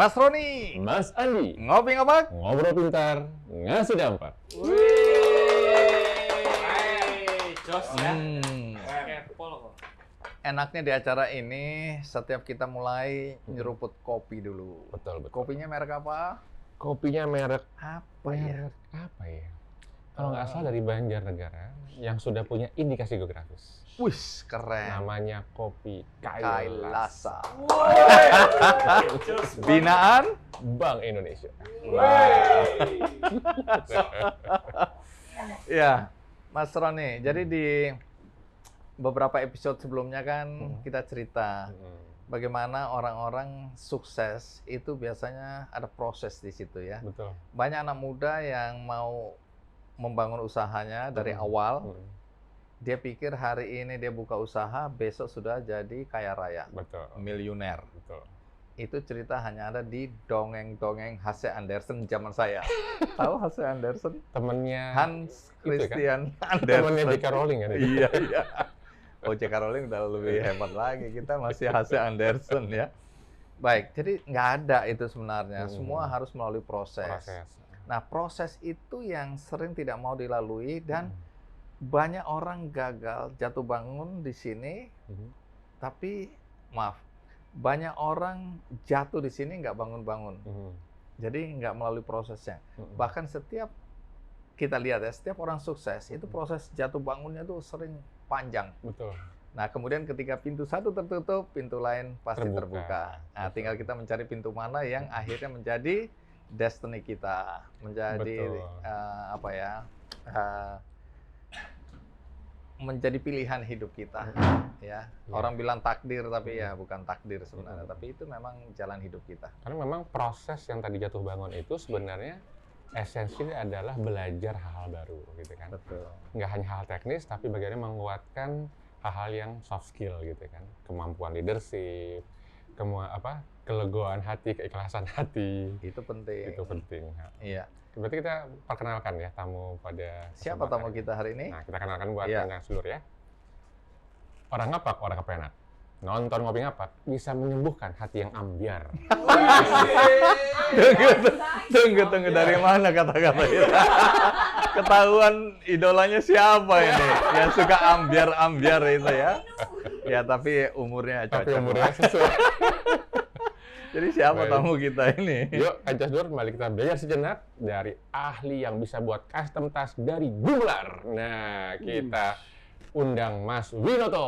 Mas Roni, Mas Andi, ngopi ngapak? ngobrol pintar, ngasih dampak. Jos ya. Kepol kok. Enaknya di acara ini setiap kita mulai nyeruput kopi dulu. Betul. Kopinya merek apa? Kopinya merek Apa ya? apa ya? Kalau nggak salah dari Banjarnegara yang sudah punya indikasi geografis. Wih, keren. Namanya kopi Kailasa. Kailasa. Jos. Binaan? Bank Indonesia. Ya, Mas Roni. Jadi di beberapa episode sebelumnya kan kita cerita bagaimana orang-orang sukses itu biasanya ada proses di situ ya. Betul. Banyak anak muda yang mau membangun usahanya dari awal. Dia pikir hari ini dia buka usaha, besok sudah jadi kaya raya, Betul. miliuner. Betul. Itu cerita hanya ada di dongeng-dongeng H.C. Andersen zaman saya. Tahu H.C. Andersen? Temennya Hans itu kan? Christian temennya Andersen. J.K. Rowling kan? itu? Iya, iya. Oh, J.K. Rowling udah lebih hebat lagi. Kita masih H.C. Andersen ya. Baik, jadi nggak ada itu sebenarnya. Semua harus melalui proses. Proses. Nah, proses itu yang sering tidak mau dilalui dan banyak orang gagal jatuh bangun di sini, tapi maaf, banyak orang jatuh di sini nggak bangun-bangun. Jadi nggak melalui prosesnya. Bahkan setiap kita lihat ya, setiap orang sukses itu proses jatuh bangunnya tuh sering panjang. Betul. Nah, kemudian ketika pintu satu tertutup, pintu lain pasti terbuka. Nah, Betul. tinggal kita mencari pintu mana yang akhirnya menjadi destiny kita, menjadi Betul. menjadi pilihan hidup kita. Ya, orang bilang takdir, tapi ya bukan takdir sebenarnya, tapi itu memang jalan hidup kita. Karena memang proses yang tadi jatuh bangun itu sebenarnya esensinya adalah belajar hal-hal baru, gitu kan. Betul. Nggak hanya hal teknis, tapi bagaimana menguatkan hal-hal yang soft skill, gitu kan. Kemampuan leadership, kelegoan hati, keikhlasan hati. Itu penting. Itu penting. Iya. Berarti kita perkenalkan ya tamu pada Siapa tamu kesempatan kita hari ini? Nah, kita kenalkan buat Iya. yang seluruh ya. Orang ngapak, orang kepenak. Nonton ngopi ngapak bisa menyembuhkan hati yang ambiar. Tunggu, dari mana kata-kata itu? Ketahuan idolanya siapa ini? Yang suka ambiar-ambiar itu ya? Ya, tapi umurnya Tapi cocok. umurnya sesuai. Jadi siapa Baik. tamu kita ini? Yuk, Kancas Dur, kembali kita belajar sejenak dari ahli yang bisa buat custom tas dari Gumelar. Nah, kita undang Mas Winoto.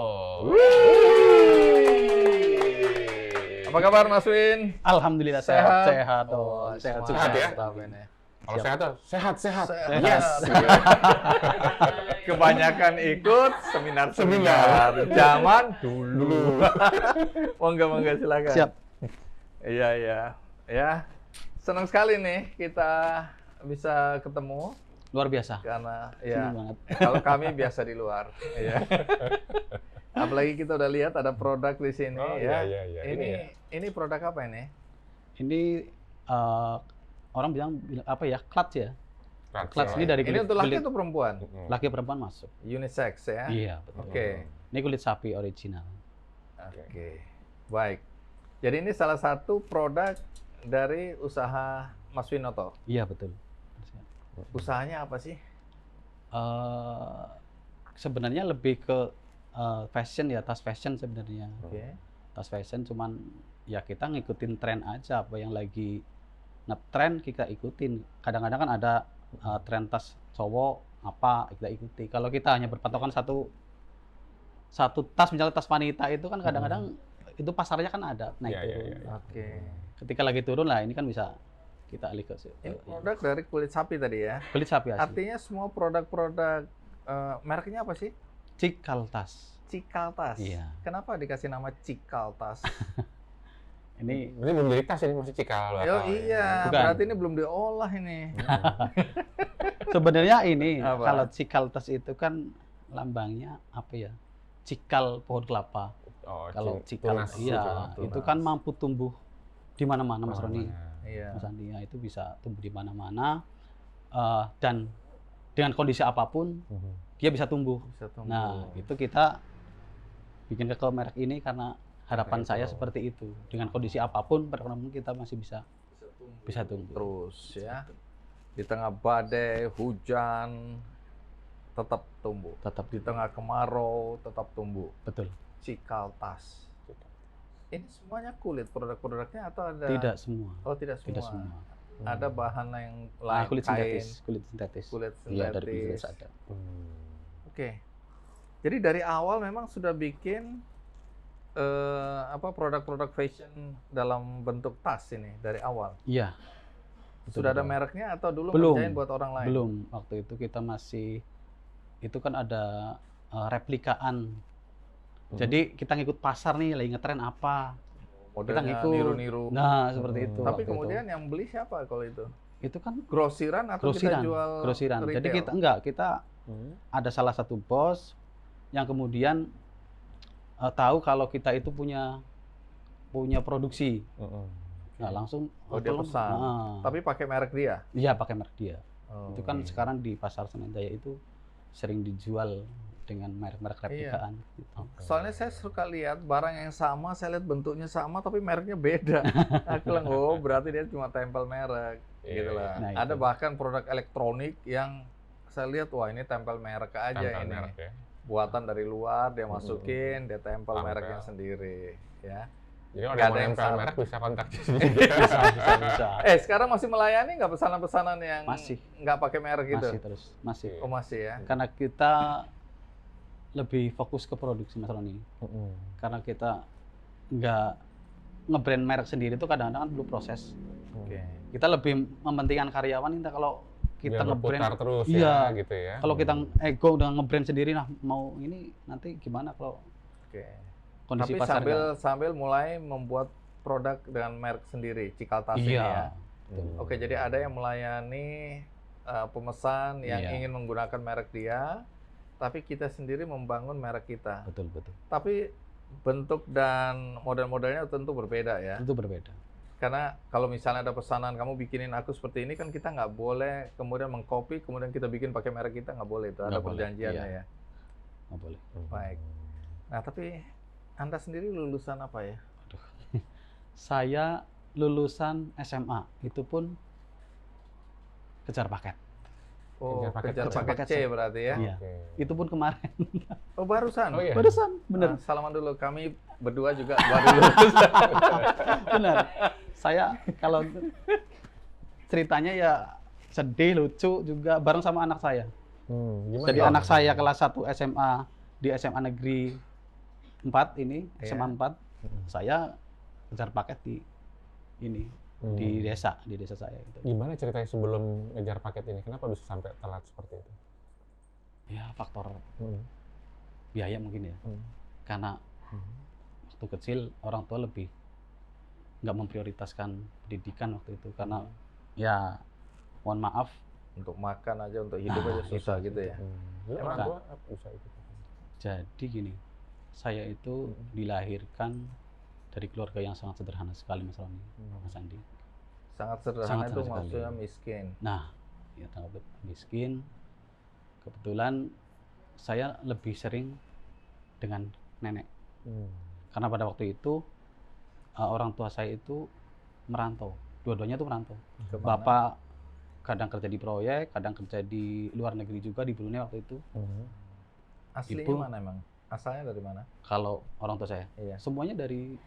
Apa kabar Mas Win? Alhamdulillah Sehat? sehat. Oh, Sehat semangat juga. ya? mantap ini. Kalau sehat tuh, sehat. Sehat. Yes. Kebanyakan ikut seminar zaman dulu. Monggo silakan. Siap. Iya. Ya. Senang sekali nih kita bisa ketemu Luar biasa. karena Senang ya banget. kalau kami biasa di luar. Ya. Apalagi kita udah lihat ada produk di sini Oh, ya. iya. Ini produk apa ini? Ini orang bilang apa ya? Clutch ya. Clutch ini dari Ini kulit, untuk laki kulit atau perempuan? laki perempuan masuk. Unisex ya. Iya, betul. Oke. Ini kulit sapi original. Oke. Baik. Jadi ini salah satu produk dari usaha Mas Winoto. Iya, betul. Usahanya apa sih? Sebenarnya lebih ke fashion ya, tas fashion sebenarnya. Oke. Tas fashion cuman ya kita ngikutin tren aja, apa yang lagi ngetren kita ikutin. Kadang-kadang kan ada tren tas cowok apa kita ikuti. Kalau kita hanya berpatokan satu tas, misalnya tas wanita itu kan kadang-kadang itu pasarnya kan ada naik Iya, turun. iya. Oke. Ketika lagi turun lah ini kan bisa kita alih ke Ini produk dari kulit sapi tadi ya. kulit sapi asli. Artinya semua produk-produk mereknya apa sih? Cikal tas. Cikaltas. Iya. Kenapa dikasih nama Cikaltas? Ini Ini belum jadi tas, ini masih cikal. Yo iya, Bukan. berarti ini belum diolah ini. sebenarnya ini Apa? kalau cikal tas itu kan lambangnya apa ya? Cikal pohon kelapa. Oh, Kalau cikal tunas, iya, tunas. itu kan mampu tumbuh di mana-mana Mas Roni. Iya. Mas Andi, ya, itu bisa tumbuh di mana-mana dan dengan kondisi apapun dia bisa tumbuh. Bisa tumbuh. Nah, itu kita bikin ke merek ini karena harapan Nah, saya itu. seperti itu. Dengan kondisi apapun perekonomian kita masih bisa tumbuh. Terus ya, di tengah badai, hujan, tetap tumbuh. Tetap Di tengah kemarau, tetap tumbuh. betul. Cikal tas. Ini semuanya kulit produk-produknya atau ada? Tidak semua. Oh, tidak semua. Tidak semua. Ada bahan yang Ah, lain, kulit kain, sintetis, kulit sintetis. kulit Iya, dari kulit sintetis. sintetis ada. Oke. Jadi dari awal memang sudah bikin produk-produk fashion dalam bentuk tas ini dari awal. Iya. Sudah ada betul. mereknya atau dulu Belum. ngerjain buat orang lain? Belum. Waktu itu kita masih itu kan ada replikaan. Jadi kita ngikut pasar nih, lagi ngetren apa. Modelnya ngikut. niru-niru. Nah, seperti itu. Tapi waktu kemudian yang beli siapa kalau itu? itu kan Grosiran atau kita grosiran, jual grosiran. ke Jadi retail? kita ada salah satu bos yang kemudian tahu kalau kita itu punya produksi. Nah, langsung Oh, dia tolong. pesan. Tapi pakai merek dia? Iya, pakai merek dia. Oh. Itu kan sekarang di pasar Senen Jaya itu sering dijual dengan merek-merek replikaan. Gitu. Soalnya saya suka lihat barang yang sama, saya lihat bentuknya sama tapi mereknya beda. Aku bilang, oh berarti dia cuma tempel merek, gitu lah. Nah, Ada itu. bahkan produk elektronik yang saya lihat, wah ini tempel merek aja Tempel ini. merek ya. Buatan dari luar, dia masukin, dia tempel Tempel. mereknya sendiri. Ya. Jadi kalau Nggak ada ada yang nempel salah. merek bisa kontak di sini. bisa. Sekarang masih melayani nggak pesanan-pesanan yang Masih. nggak pakai merek gitu? Masih terus, masih. Oh masih ya? Karena kita lebih fokus ke produksi Mas Roni. Karena kita nggak nge-brand merek sendiri itu kadang-kadang kan perlu proses. Oke. Kita lebih mementingkan karyawan. Kita kalau kita Biar berputar nge-brand, terus iya. ya gitu ya. kalau kita ego udah nge-brand sendiri, nah mau ini nanti gimana kalau Oke. kondisi Tapi pasar sambil mulai membuat produk dengan merek sendiri, Cikal Tas ini ya. Oke, jadi ada yang melayani pemesan yang Iya. ingin menggunakan merek dia, tapi kita sendiri membangun merek kita. betul. Tapi bentuk dan model-modelnya tentu berbeda ya. Itu berbeda. Karena kalau misalnya ada pesanan, kamu bikinin aku seperti ini, kan kita nggak boleh kemudian mengcopy, kemudian kita bikin pakai merek kita, nggak boleh. Itu ada Nggak boleh, perjanjiannya iya. ya. Nggak boleh. Baik. Nah, tapi Anda sendiri lulusan apa ya? Saya lulusan SMA, itu pun kejar paket. Oh, Kejar kejar paket paket C berarti ya? Iya. Oke. Itu pun kemarin. Oh, barusan? Oh iya. Barusan, bener. Nah, salaman dulu. Kami berdua juga baru lulus. Benar. Saya kalau ceritanya ya sedih, lucu juga bareng sama anak saya. Gimana Jadi ya? anak saya kelas 1 SMA di SMA Negeri 4 ini, Iya. SMA 4. Saya kejar paket di ini, di desa saya itu. Gimana ceritanya sebelum ngejar paket ini? Kenapa bisa sampai telat seperti itu? Ya faktor biaya mungkin ya. Karena waktu kecil orang tua lebih nggak memprioritaskan pendidikan waktu itu karena ya mohon maaf Untuk makan aja, untuk hidup Nah, aja susah itu. gitu ya? Jadi orang Nah. tua bisa ikut. jadi gini, saya itu dilahirkan dari keluarga yang sangat sederhana sekali Mas Roni, Mas Andi. Sangat sederhana Sangat itu sekali. maksudnya miskin. Nah, ya sangat miskin. Kebetulan saya lebih sering dengan nenek karena pada waktu itu orang tua saya itu merantau, dua-duanya itu merantau. Kemana? Bapak kadang kerja di proyek, kadang kerja di luar negeri juga di Brunei waktu itu. Aslinya Ibu. mana emang? Asalnya dari mana? Kalau orang tua saya, Iya. semuanya dari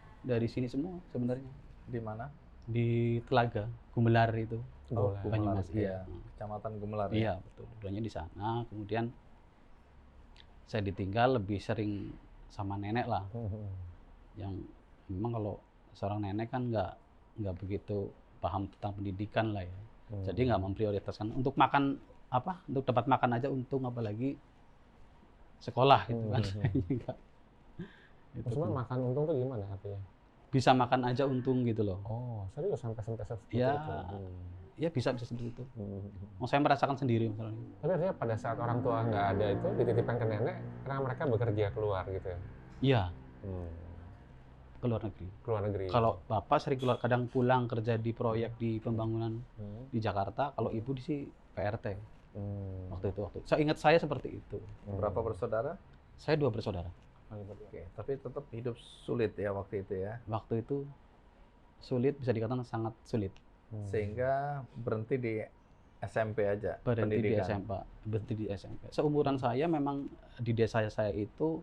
sini semua sebenarnya. Di mana? Di Telaga, Gumelar itu. Oh, Gumelar. Gumelar. Banyumas, Iya. Kecamatan Gumelar ya? Iya, betul. Dulunya di sana. Kemudian saya ditinggal lebih sering sama nenek lah. Yang memang kalau seorang nenek kan nggak begitu paham tentang pendidikan lah ya. Jadi nggak memprioritaskan untuk makan apa, untuk dapat makan aja untung, apalagi sekolah gitu kan. Nggak. Itu Maksudnya tuh. makan untung tuh gimana artinya? Bisa makan aja untung gitu loh. Oh, serius sampai seperti Ya, itu? ya bisa seperti itu. Mau saya merasakan sendiri misalnya. Tapi artinya pada saat orang tua nggak ada itu dititipkan ke nenek karena mereka bekerja keluar gitu ya? Iya, ke luar negeri. Keluar negeri. Kalau bapak sering keluar, kadang pulang kerja di proyek di pembangunan di Jakarta. Kalau ibu di PRT waktu itu. Saya ingat saya seperti itu. Berapa bersaudara? Saya 2 bersaudara. Oke, tapi tetap hidup sulit ya waktu itu ya. Waktu itu sulit, bisa dikatakan sangat sulit. Sehingga berhenti di SMP aja Berhenti di pendidikan. berhenti di SMP. Seumuran saya memang di desa saya itu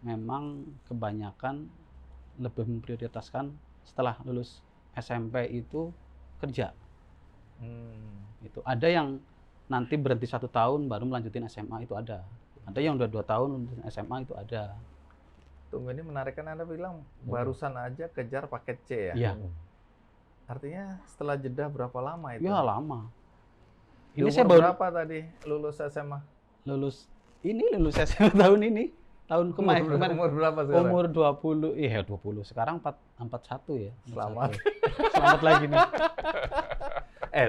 memang kebanyakan lebih memprioritaskan setelah lulus SMP itu kerja. Itu ada yang nanti berhenti 1 tahun baru melanjutin SMA, itu ada. Ada yang udah 2 tahun lanjutin SMA, itu ada. Tunggu, ini menarik kan Anda bilang barusan aja kejar paket C ya? Iya. Artinya setelah jeda berapa lama itu? Ya lama. Di Ini umur saya baru berapa tadi lulus SMA? lulus SMA tahun ini. Tahun kemarin. Umur berapa sekarang? Umur 20, iya 20. Sekarang 41 ya. Selamat. 41. Selamat lagi nih.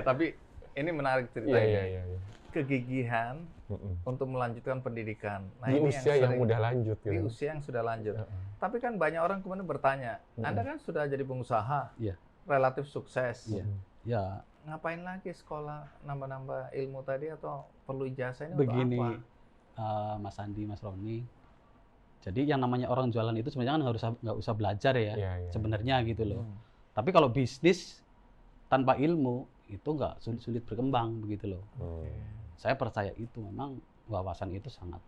Tapi ini menarik ceritanya. Iya. Kegigihan untuk melanjutkan pendidikan. Nah, Di ini usia yang sering- udah lanjut di gitu. usia yang sudah lanjut. Tapi kan banyak orang kemudian bertanya, Anda kan sudah jadi pengusaha, Iya. relatif sukses. Iya. Ya, Ngapain lagi sekolah nambah-nambah ilmu tadi atau perlu ijazah ini begini untuk apa? Mas Andi, Mas Roni. Jadi yang namanya orang jualan itu sebenarnya kan nggak usah belajar ya, Iya. sebenarnya gitu loh. Tapi kalau bisnis tanpa ilmu itu nggak sulit berkembang begitu loh. Saya percaya itu memang wawasan itu sangat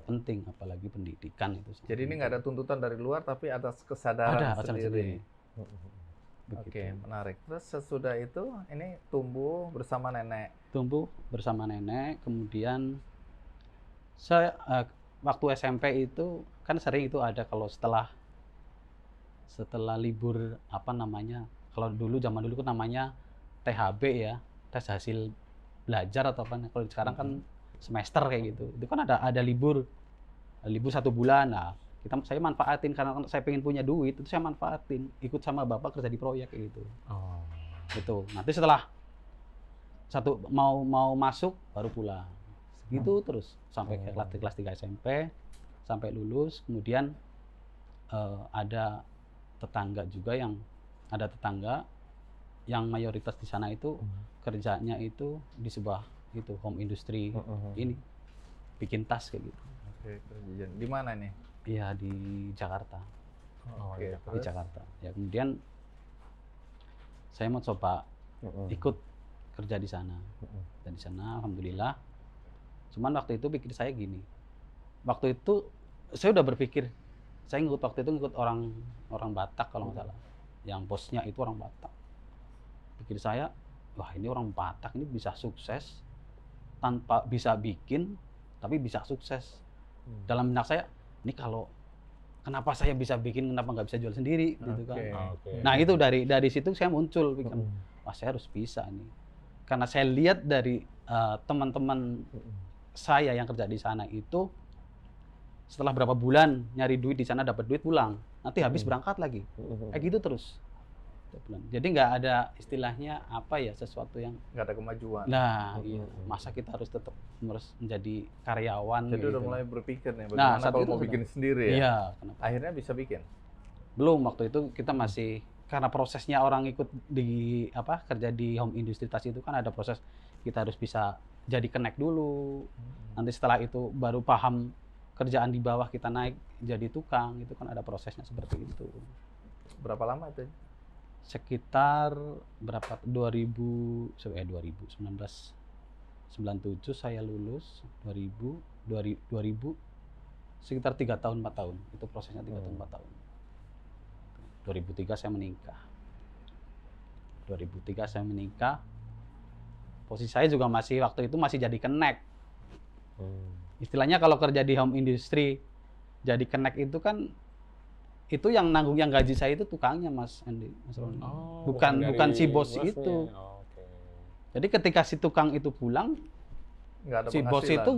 penting, apalagi pendidikan itu. sangat Jadi ini penting. nggak ada tuntutan dari luar, tapi ada kesadaran ada acara sendiri. Begitu. Oke, menarik. Terus sesudah itu ini tumbuh bersama nenek. Tumbuh bersama nenek, kemudian saya waktu SMP itu kan sering itu ada kalau setelah libur apa namanya, kalau dulu zaman dulu kan namanya THB ya, tes hasil belajar atau apa, kalau sekarang kan semester kayak gitu, itu kan ada libur 1 bulan. Nah, saya manfaatin karena saya pengen punya duit, itu saya manfaatin ikut sama bapak kerja di proyek kayak gitu. Itu nanti setelah mau masuk baru pulang, segitu terus sampai ke kelas 3 SMP sampai lulus. Kemudian ada tetangga yang mayoritas di sana itu kerjanya itu di sebuah itu home industry ini bikin tas kayak gitu. Oke, di mana nih? Iya, di Jakarta. Oke, Di terus? Jakarta. Ya, kemudian saya mau coba ikut kerja di sana. Dan di sana alhamdulillah. Cuman waktu itu pikir saya gini. Waktu itu saya udah berpikir, saya waktu itu ngikut orang Batak kalau nggak salah. Yang bosnya itu orang Batak. Pikir saya, wah ini orang Batak ini bisa sukses tanpa bisa bikin, tapi bisa sukses. Dalam benak saya, ini kalau kenapa saya bisa bikin, kenapa nggak bisa jual sendiri gitu kan. Nah itu dari situ saya muncul pikir, wah saya harus bisa nih. Karena saya lihat dari teman-teman saya yang kerja di sana itu setelah berapa bulan nyari duit di sana, dapat duit pulang, nanti habis berangkat lagi, kayak gitu terus. Jadi nggak ada istilahnya apa ya, sesuatu yang Nggak ada kemajuan. nah iya, masa kita harus tetap menjadi karyawan. Jadi gitu. udah mulai berpikir nih, Nah, bagaimana saat kalau itu mau sudah. bikin sendiri ya? Iya, kenapa? Akhirnya bisa bikin. Belum, waktu itu kita masih karena prosesnya orang ikut di kerja di home industry tas itu kan ada proses, kita harus bisa jadi connect dulu. Nanti setelah itu baru paham kerjaan di bawah, kita naik jadi tukang, itu kan ada prosesnya seperti itu. Berapa lama itu? Sekitar berapa 1997 saya lulus, 2000 sekitar 3 tahun 4 tahun. Itu prosesnya 3 tahun 4 tahun. 2003 saya menikah. 2003 saya menikah. Posisi saya juga waktu itu masih jadi connect. Istilahnya kalau kerja di home industry jadi connect itu kan, itu yang nanggung, yang gaji saya itu tukangnya Mas Andi, Mas Roni. Bukan si bos itu. Jadi ketika si tukang itu pulang, Nggak ada si bos penghasilan. itu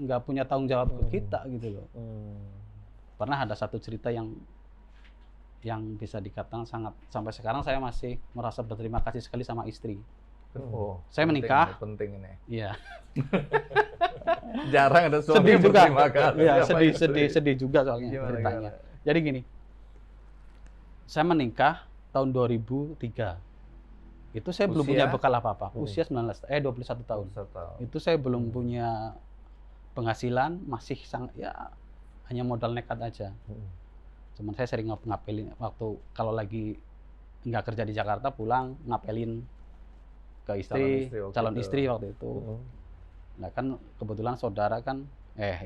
nggak punya tanggung jawab ke kita gitu loh. Pernah ada satu cerita yang bisa dikatakan sampai sekarang saya masih merasa berterima kasih sekali sama istri. Oh, Saya penting menikah. ini, penting ini. Iya. Jarang ada suami Sedih yang juga. berterima kasih Iya, sama istri. sedih juga soalnya Gimana, ceritanya. gimana? Jadi gini, saya menikah tahun 2003. Itu saya belum Usia? punya bekal apa-apa. Usia 21 tahun. Satu tahun. Itu saya belum punya penghasilan, masih sangat ya hanya modal nekat aja. Cuman saya sering ngapelin waktu kalau lagi nggak kerja di Jakarta, pulang ngapelin ke calon istri waktu itu. Nah kan kebetulan saudara kan,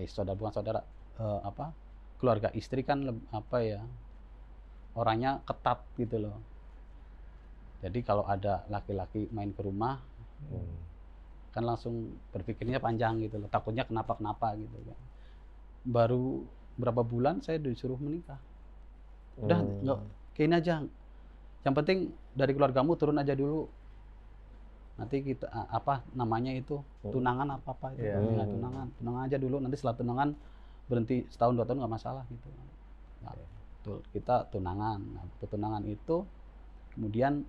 saudara bukan saudara, keluarga istri kan apa ya, orangnya ketat gitu loh. Jadi kalau ada laki-laki main ke rumah, kan langsung berpikirnya panjang gitu loh, takutnya kenapa-kenapa gitu kan. Baru berapa bulan saya disuruh menikah. Udah nggak, kayak ini aja. Yang penting dari keluargamu turun aja dulu. Nanti kita apa namanya itu tunangan apa itu. Nah, tunangan aja dulu. Nanti setelah tunangan berhenti setahun 2 tahun nggak masalah gitu. Nah, betul, kita tunangan. Nah, tunangan itu kemudian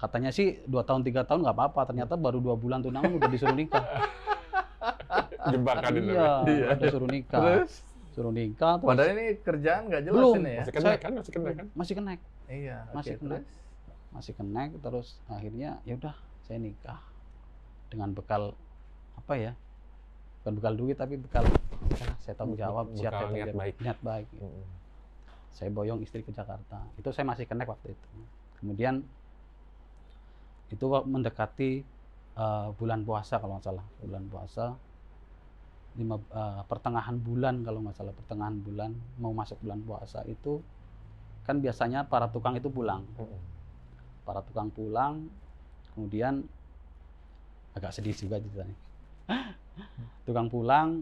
katanya sih 2 tahun 3 tahun nggak apa-apa. Ternyata baru 2 bulan tunangan udah disuruh nikah. Jebakan itu. Iya, udah suruh nikah. Suruh nikah. Terus Padahal ini kerjaan nggak jelas belum, ini ya. Masih kena kan? Masih kena kan? masih connect. Iya, Masih oke, kena. terus? Masih connect, terus akhirnya ya udah saya nikah dengan bekal apa ya, bukan bekal duit tapi bekal saya tanggung jawab, siap Bekal saya niat baik. niat baik. Saya boyong istri ke Jakarta, itu saya masih connect waktu itu. Kemudian itu mendekati bulan puasa kalau nggak salah, bulan puasa pertengahan bulan kalau nggak salah, pertengahan bulan mau masuk bulan puasa itu kan biasanya para tukang itu pulang. Para tukang pulang, kemudian agak sedih juga ceritanya. Tukang pulang,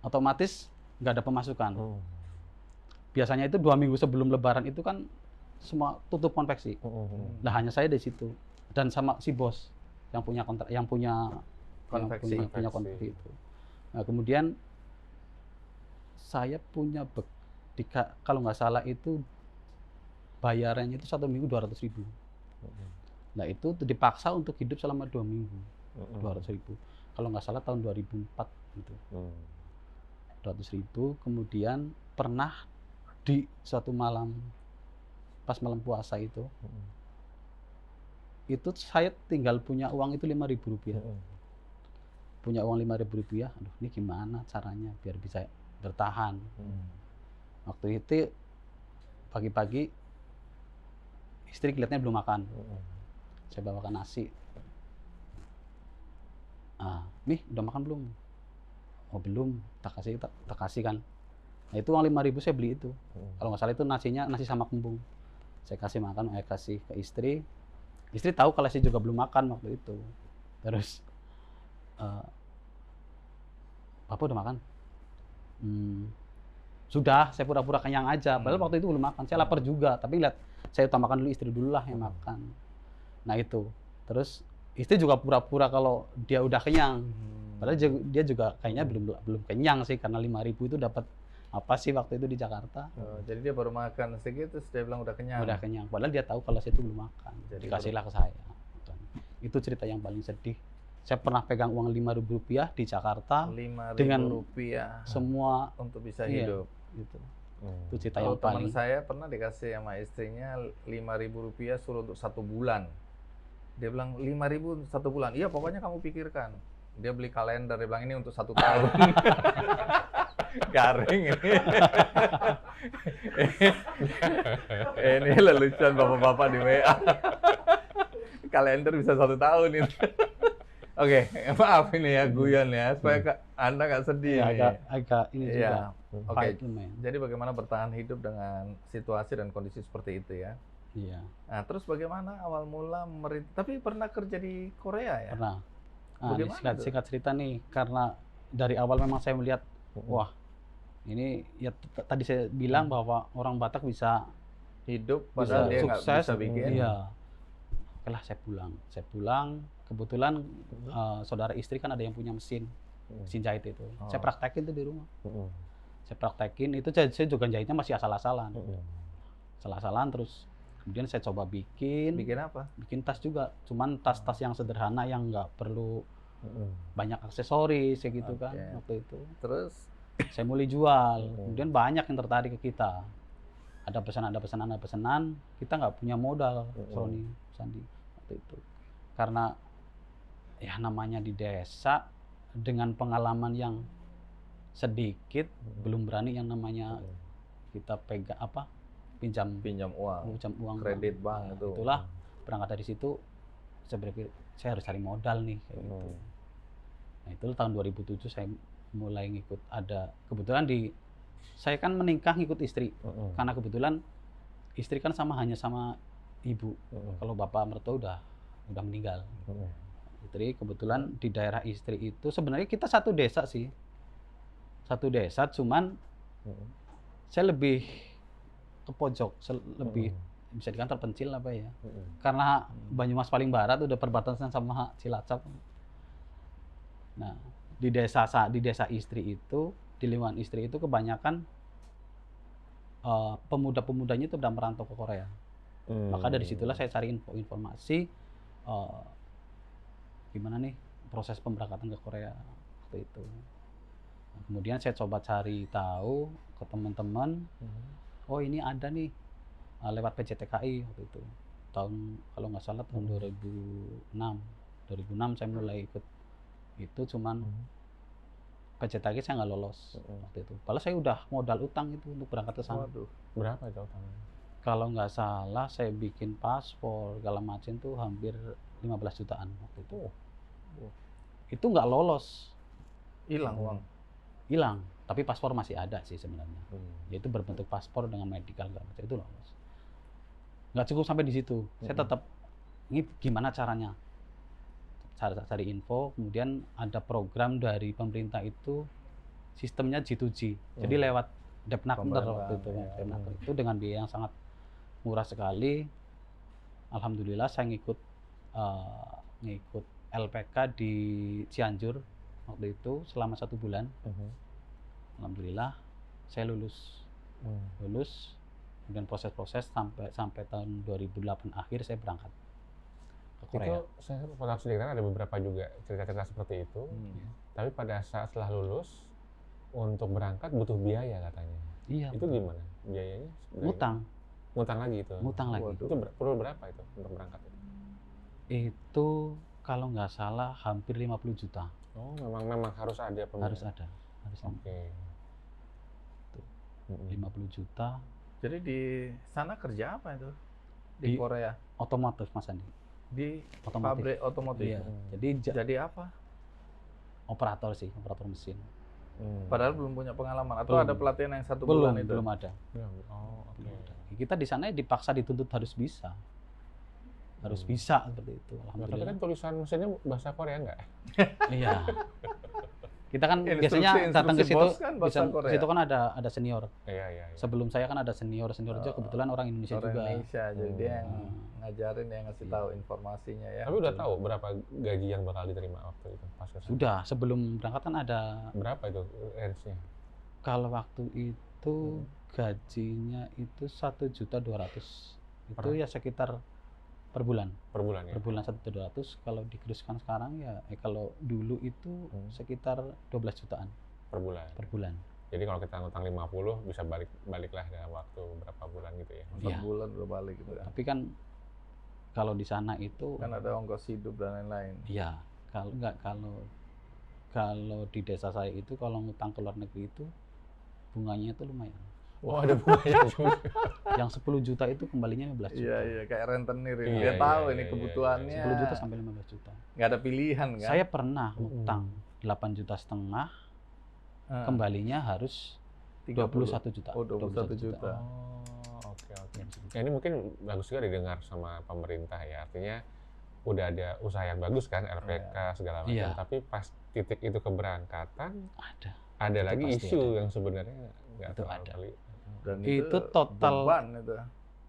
otomatis nggak ada pemasukan. Biasanya itu 2 minggu sebelum Lebaran itu kan semua tutup konveksi. Nah hanya saya di situ dan sama si bos yang punya kontrak, yang punya konveksi itu. Nah kemudian saya punya kalau nggak salah itu bayarannya itu 1 minggu 200.000. Nah itu dipaksa untuk hidup selama 2 minggu 200.000. Kalau nggak salah tahun 2004 gitu. 200.000. Kemudian pernah di suatu malam pas malam puasa itu saya tinggal punya uang itu 5.000 rupiah. Punya uang 5.000 rupiah. Aduh ini gimana caranya biar bisa bertahan. Waktu itu pagi-pagi istri kelihatannya belum makan. Saya bawakan nasi. Nih udah makan belum? Oh belum, tak kasih kan. Nah itu uang 5.000 saya beli itu. Kalau nggak salah itu nasi sama kembung. Saya kasih makan, saya kasih ke istri. Istri tahu kalau saya juga belum makan waktu itu. Terus, Papa udah makan? Sudah, saya pura-pura kenyang aja. Padahal waktu itu belum makan. Saya lapar juga, tapi lihat saya utamakan dulu istri dulu lah yang makan. Nah itu, terus istri juga pura-pura kalau dia udah kenyang. Padahal dia juga kayaknya belum kenyang sih karena 5.000 itu dapat apa sih waktu itu di Jakarta. Jadi dia baru makan sedikit terus dia bilang udah kenyang. Udah kenyang. Padahal dia tahu kalau saya itu belum makan. Jadi dikasihlah ke saya. Itu cerita yang paling sedih. Saya pernah pegang uang 5.000 rupiah di Jakarta 5.000 dengan rupiah semua untuk bisa iya, hidup. gitu. Itu cerita Kalau yang paling. teman saya pernah dikasih sama istrinya 5.000 rupiah suruh untuk 1 bulan. Dia bilang 5.000 1 bulan. Iya pokoknya kamu pikirkan. Dia beli kalender, dia bilang ini untuk 1 tahun. Garing ini. Ini lelucon bapak-bapak di WA. Kalender bisa 1 tahun ini. Oke, maaf ini ya guyon ya, supaya Anda nggak sedih. Ya, agak ini juga. Iya. Oke. Pahit lumayan. Jadi bagaimana bertahan hidup dengan situasi dan kondisi seperti itu ya? Iya. Nah, terus bagaimana awal mula tapi pernah kerja di Korea ya? Pernah. Nah, Bagaimana ini singkat cerita nih, karena dari awal memang saya melihat, wah, ini ya tadi saya bilang bahwa orang Batak bisa Hidup padahal dia nggak sukses, bisa bikin. iya. Oke lah, saya pulang. Kebetulan saudara istri kan ada yang punya mesin jahit itu. Saya praktekin tuh di rumah. Saya praktekin itu, saya juga jahitnya masih asal-asalan. Asal-asalan, terus kemudian saya coba bikin apa? Bikin tas juga, cuman tas-tas yang sederhana yang nggak perlu banyak aksesoris ya gitu kan waktu itu. Terus saya mulai jual, kemudian banyak yang tertarik ke kita. Ada pesanan, kita nggak punya modal, Sandi waktu itu. Karena ya namanya di desa dengan pengalaman yang sedikit, belum berani yang namanya kita pegang pinjam Pinjam uang, uang kredit bank. bank itu. Itulah berangkat dari situ saya berpikir saya harus cari modal nih kayak gitu. Nah itu tahun 2007 saya mulai ngikut, ada kebetulan saya kan menikah ngikut istri karena kebetulan istri kan hanya sama ibu. Kalau bapak mertua udah meninggal. Istri kebetulan di daerah istri itu sebenarnya kita satu desa sih. Satu desa cuman saya lebih ke pojok, lebih bisa dikatakan terpencil apa ya. Karena Banyumas paling barat udah perbatasan sama Cilacap. Nah, di desa istri itu, di lingkungan istri itu kebanyakan pemuda-pemudanya itu udah merantau ke Korea. Maka dari situlah saya cari informasi gimana nih proses pemberangkatan ke Korea waktu itu. Nah, kemudian saya coba cari tahu ke teman-teman, oh ini ada nih lewat PJTKI waktu itu. Kalau nggak salah tahun 2006 saya mulai ikut itu, cuman PJTKI saya nggak lolos waktu itu. Padahal saya udah modal utang itu untuk berangkat ke sana. Waduh. Berapa itu utangnya? Kalau nggak salah saya bikin paspor segala macam tuh hampir 15 jutaan waktu itu. Itu nggak lolos, Hilang uang. hilang. Tapi paspor masih ada sih sebenarnya. Yaitu berbentuk paspor dengan medical segala macam, itu lolos. Nggak cukup sampai di situ. Saya tetap ini gimana caranya? Cari info, kemudian ada program dari pemerintah itu sistemnya G2G. Jadi lewat Depnakter waktu itu. Depnakter itu dengan biaya yang sangat murah sekali. Alhamdulillah saya ngikut LPK di Cianjur waktu itu selama 1 bulan. Alhamdulillah saya lulus. Kemudian proses-proses sampai tahun 2008 akhir saya berangkat ke Korea. Itu saya potong sedikit, ada beberapa juga cerita-cerita seperti itu. Tapi pada saat setelah lulus untuk berangkat butuh biaya katanya. Iya. Itu gimana biayanya? Ngutang lagi itu. Ngutang lagi. Itu perlu berapa itu untuk berangkat? Itu kalau nggak salah hampir 50 juta. Oh, memang harus ada pembiayaan. Harus ada. Oke. 50 juta. Jadi di sana kerja apa itu? Di Korea? Otomotif Mas Andi. Di Otomotif. pabrik otomotif? Iya. Jadi apa? Operator sih, operator mesin. Padahal belum punya pengalaman atau Belum. ada pelatihan yang 1 bulan itu? Belum ada. Oh, oke. Kita di sana dipaksa dituntut harus bisa. Harus bisa seperti itu. Tapi Alhamdulillah. kan tulisan mesinnya bahasa Korea nggak? Iya. Kita kan Instruksi- biasanya datang ke instruksi situ, bos kan bahasa Korea. situ kan ada senior. Iya. Sebelum saya kan ada senior juga kebetulan orang Indonesia Orang juga. Indonesia, jadi dia yang ngajarin, yang ngasih tahu informasinya ya. Tapi udah tahu berapa gaji yang bakal diterima waktu itu pas ke sana? Sudah, sebelum berangkat kan ada. Berapa itu range-nya? Kalau waktu itu gajinya itu 1.200.000. Itu ya sekitar per bulan. Per bulan ya? Per bulan 1.200.000. Kalau digeruskan sekarang ya kalau dulu itu sekitar 12 jutaan Per bulan. per bulan. Jadi kalau kita ngutang 50 bisa baliklah dalam waktu berapa bulan gitu ya? 4 Iya. bulan udah balik gitu ya. Tapi kan kalau di sana itu Kan ada ongkos hidup dan lain-lain. iya, kalau di desa saya itu kalau ngutang ke luar negeri itu bunganya itu lumayan. Oh, ada bunganya juga. Yang 10 juta itu kembalinya 15 juta. Iya, kayak rentenir ini. Iya, Dia tahu iya, ini iya, kebutuhannya. 10 juta sampai 15 juta. Nggak ada pilihan kan? Saya pernah ngutang 8,5 juta, kembalinya harus 21 juta. Oh, 21 juta. Oh, oke. Ya, ini mungkin bagus juga didengar sama pemerintah ya. Artinya udah ada usaha yang bagus kan, LPK segala macam. Iya. Tapi pas titik itu keberangkatan, Ada. lagi pasti isu ada. yang sebenarnya nggak Itu terlalu ada. kali. Dan Itu total- beban itu.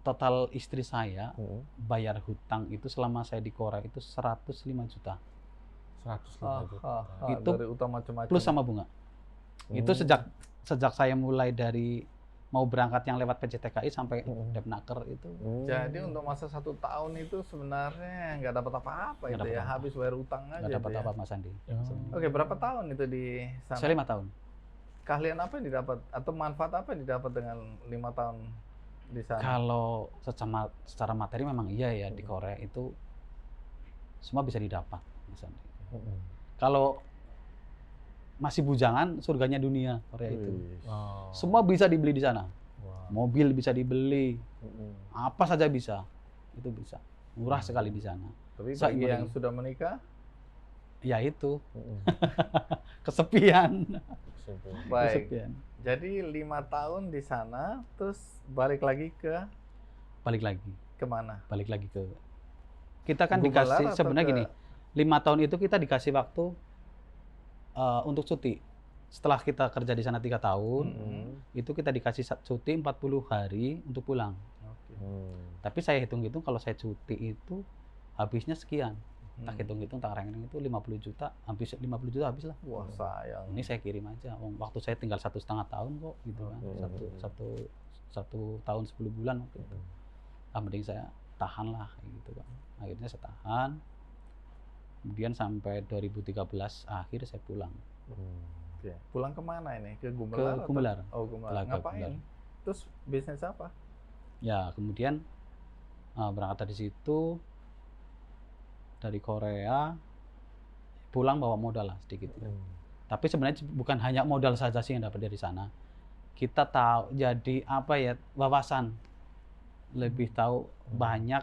Total istri saya bayar hutang itu selama saya di Korea itu 105 juta. 105 juta. Itu dari utang macam-macam. Plus sama bunga. Itu sejak saya mulai dari mau berangkat yang lewat PJTKI sampai Depnaker itu. Jadi untuk masa 1 tahun itu sebenarnya nggak dapat apa-apa Nggak itu dapat ya, apa-apa. habis bayar utang aja. Nggak dapat itu ya. apa Mas Andi. Oke, berapa tahun itu di sana? Saya 5 tahun. Keahlian apa yang didapat atau manfaat apa yang didapat dengan 5 tahun di sana? Kalau secara materi memang iya ya, di Korea itu semua bisa didapat Mas Andi. Kalau masih bujangan surganya dunia Korea itu. Oh. Semua bisa dibeli di sana. Wow. Mobil bisa dibeli, apa saja bisa. Itu bisa. Murah sekali di sana. Tapi Saya bagi yang ingin- sudah menikah, Ya itu, kesepian. baik. Kesepian. Jadi 5 tahun di sana, terus balik lagi ke Balik lagi, kemana? balik lagi ke. Kita kan Gumelar dikasih atau sebenarnya ke- gini, 5 tahun itu kita dikasih waktu untuk cuti. Setelah kita kerja di sana 3 tahun, itu kita dikasih cuti 40 hari untuk pulang. Tapi saya hitung-hitung kalau saya cuti itu habisnya sekian. Tak hitung-hitung, tak rengeng itu 50 juta, habis 50 juta habis lah. Wah, sayang. Ini saya kirim aja. Waktu saya tinggal 1,5 tahun kok, gitu kan. Satu tahun 10 bulan waktu itu. Mending saya tahan lah, gitu kan. Akhirnya saya tahan. Kemudian sampai 2013 akhir saya pulang Oke. Pulang kemana ini? Ke ke Gumelar? atau- Gumelar. Oh, Gumelar. Telaga Ngapain? Gumelar. Terus bisnis apa? Ya, kemudian berangkat dari situ, dari Korea, pulang bawa modal lah sedikit. Tapi sebenarnya bukan hanya modal saja sih yang dapat dari sana. Kita tahu jadi apa ya, wawasan. Lebih tahu banyak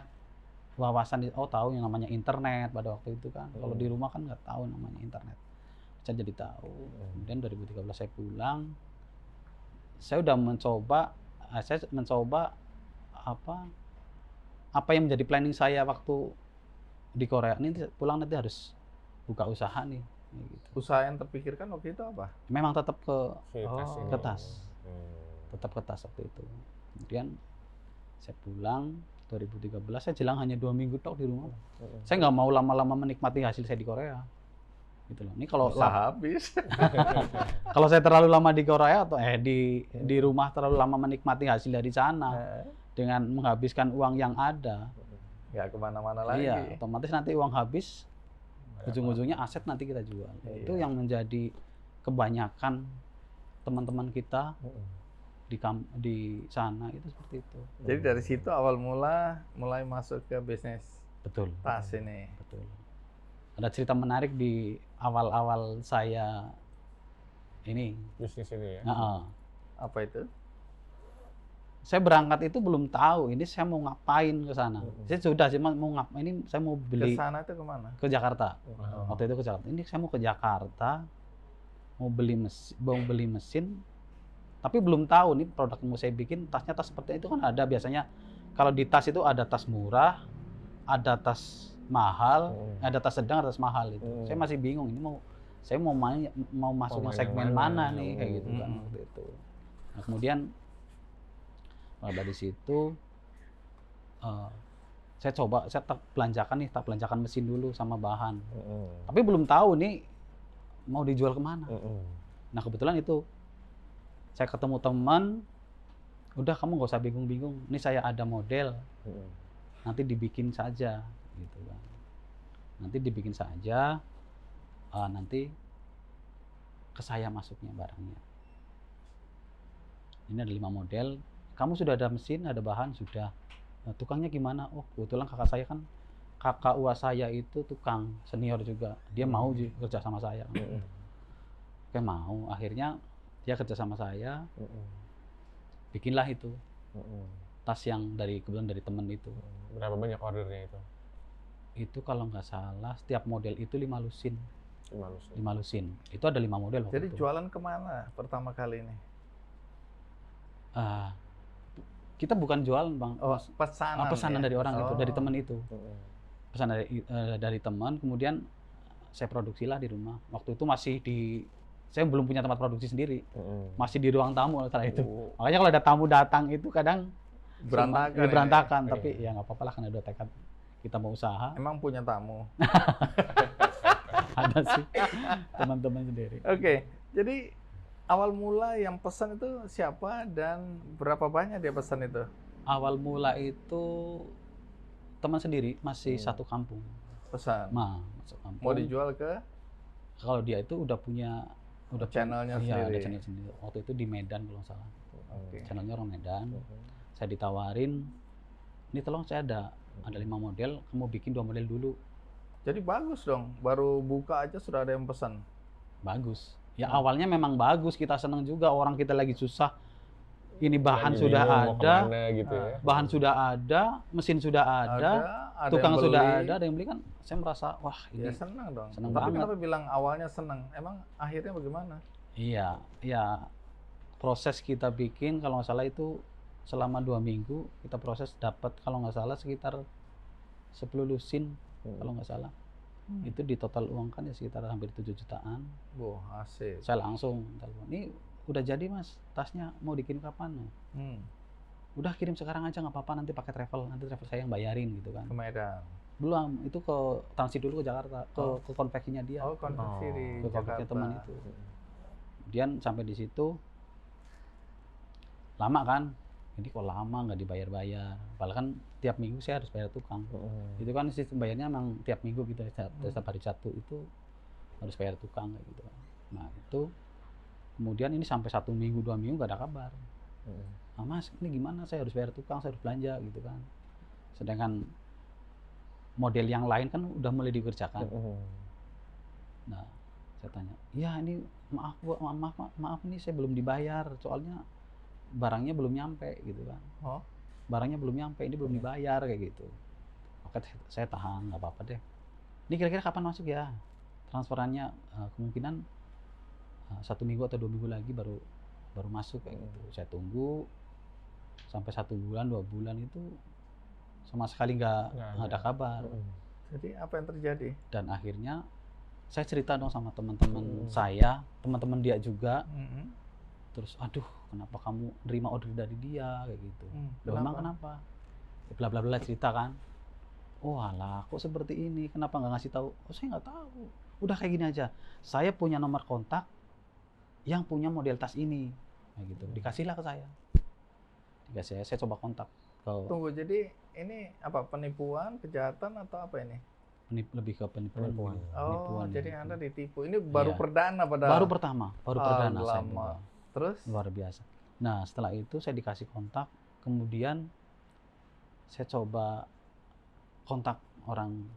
wawasan, tahu yang namanya internet pada waktu itu kan. Kalau di rumah kan nggak tahu namanya internet. Saya jadi tahu. Kemudian 2013 saya pulang. Saya udah mencoba apa yang menjadi planning saya waktu di Korea. Ini pulang nanti harus buka usaha nih. Gitu. Usaha yang terpikirkan waktu itu apa? Memang tetap ke Oh. tas. Tetap ke tas waktu itu. Kemudian saya pulang 2013, saya jelang hanya 2 minggu tok di rumah. Saya nggak mau lama-lama menikmati hasil saya di Korea. Gitu loh. Ini kalau Bisa habis. kalau saya terlalu lama di Korea atau di rumah terlalu lama menikmati hasil dari sana dengan menghabiskan uang yang ada, Nggak kemana-mana lagi. iya, otomatis nanti uang habis, ujung-ujungnya aset nanti kita jual. Iya. Itu yang menjadi kebanyakan teman-teman kita di sana itu seperti itu. Jadi dari situ awal mulai masuk ke bisnis Betul. tas ini. Betul. Ada cerita menarik di awal-awal saya ini. Bisnis ini ya. Apa itu? Saya berangkat itu belum tahu ini saya mau ngapain ke sana. Saya sudah sih mau ngapain, ini saya mau Ke beli sana itu kemana? ke Jakarta. Oh. Waktu itu ke Jakarta. Ini saya mau ke Jakarta, mau beli mesin, tapi belum tahu nih produk yang mau saya bikin tasnya tas seperti itu kan ada biasanya. Kalau di tas itu ada tas murah, ada tas mahal, ada tas sedang, ada tas mahal itu. Saya masih bingung ini saya mau masuk ke segmen mana nih kayak gitu kan waktu itu. Nah, kemudian dari situ saya tak belanjakan mesin dulu sama bahan. Tapi belum tahu nih mau dijual kemana. Nah kebetulan itu saya ketemu teman, udah kamu nggak usah bingung-bingung, ini saya ada model, nanti dibikin saja, gitu kan. Nanti dibikin saja, nanti ke saya masuknya barangnya. Ini ada 5 model, kamu sudah ada mesin, ada bahan, sudah. Nah, tukangnya gimana? Oh kebetulan kakak uas saya itu tukang senior juga, dia mau kerja sama saya. Oke mau, akhirnya dia kerja sama saya, bikinlah itu tas yang kebetulan dari temen itu. Berapa banyak ordernya itu? Itu kalau nggak salah setiap model itu 5 lusin. 5 lusin. Itu ada 5 model waktu Jadi itu. jualan kemana pertama kali ini? Kita bukan jualan bang, Oh, pesanan. pesanan ya? dari orang itu, dari Oh. temen itu. Pesan dari teman, kemudian saya produksilah di rumah. Waktu itu saya belum punya tempat produksi sendiri, masih di ruang tamu setelah itu. Makanya kalau ada tamu datang itu kadang Berantakan. berantakan, ya? tapi ya nggak apa-apa lah karena udah tekad kita mau usaha. Emang punya tamu. Ada sih teman-teman sendiri. Oke, jadi awal mula yang pesan itu siapa dan berapa banyak dia pesan itu? Awal mula itu teman sendiri, masih satu kampung. Pesan. Satu kampung. Mau dijual ke Kalau dia itu udah punya channelnya iya, sendiri. ada channel sendiri. Waktu itu di Medan kalau nggak salah. Oke. Channelnya orang Medan. Saya ditawarin, ini tolong saya ada 5 model, kamu bikin 2 model dulu. Jadi bagus dong, baru buka aja sudah ada yang pesan. Bagus. Ya awalnya memang bagus, kita senang juga, orang kita lagi susah. Ini bahan Lagi sudah bingung mau ada, kemana gitu ya. bahan sudah ada, mesin sudah ada, ada tukang yang sudah beli. ada yang beli kan. Saya merasa wah ini Ya senang dong. senang Tapi banget. kenapa bilang awalnya senang? Emang akhirnya bagaimana? Iya, ya proses kita bikin kalau nggak salah itu selama 2 minggu kita proses dapat kalau nggak salah sekitar 10 lusin kalau nggak salah. Itu di total uang kan ya sekitar hampir 7 jutaan. Wah, asik. Saya langsung telepon, ini udah jadi mas, tasnya mau dikirim kapan? Hmm, Udah kirim sekarang aja nggak apa-apa, nanti pakai travel, nanti travel saya yang bayarin gitu kan. ke Medan. Belum, itu ke transit dulu ke Jakarta, ke konveksinya dia, Oh, konveksi di ke konveksinya Jakarta. teman itu. Kemudian sampai di situ lama kan, ini kok lama nggak dibayar-bayar, padahal kan tiap minggu saya harus bayar tukang. Itu kan sistem bayarnya memang tiap minggu gitu, setiap hari Sabtu itu harus bayar tukang kayak gitu. Nah itu kemudian ini sampai 1 minggu 2 minggu nggak ada kabar. Nah, mas ini gimana, saya harus bayar tukang, saya harus belanja gitu kan. Sedangkan model yang lain kan udah mulai dikerjakan. Nah saya tanya, ya ini maaf bu, maaf ini saya belum dibayar, soalnya barangnya belum nyampe gitu kan. Oh, Barangnya belum nyampe, ini belum dibayar kayak gitu. Oke saya tahan, nggak apa-apa deh. Ini kira-kira kapan masuk ya? Transferannya kemungkinan 1 minggu atau 2 minggu lagi baru masuk kayak gitu. Saya tunggu sampai 1 bulan 2 bulan itu sama sekali nggak ada kabar. jadi apa yang terjadi? Dan akhirnya saya cerita dong sama teman-teman saya, teman-teman dia juga. Terus aduh kenapa kamu nerima order dari dia kayak gitu. Loh, emang kenapa? Bla bla bla cerita kan. Oh alah kok seperti ini, kenapa nggak ngasih tahu? Oh saya nggak tahu. Udah kayak gini aja, saya punya nomor kontak yang punya model tas ini kayak gitu, dikasihlah ke saya. Dikasih saya coba kontak ke Tunggu, jadi ini apa, penipuan, kejahatan atau apa ini? lebih ke penipuan. Penipuan. Oh, Penipuan jadi gitu. Anda ditipu. Ini baru Iya. perdana padahal. Baru perdana saya lama. coba. Terus? Luar biasa. Nah setelah itu saya dikasih kontak, kemudian saya coba kontak orang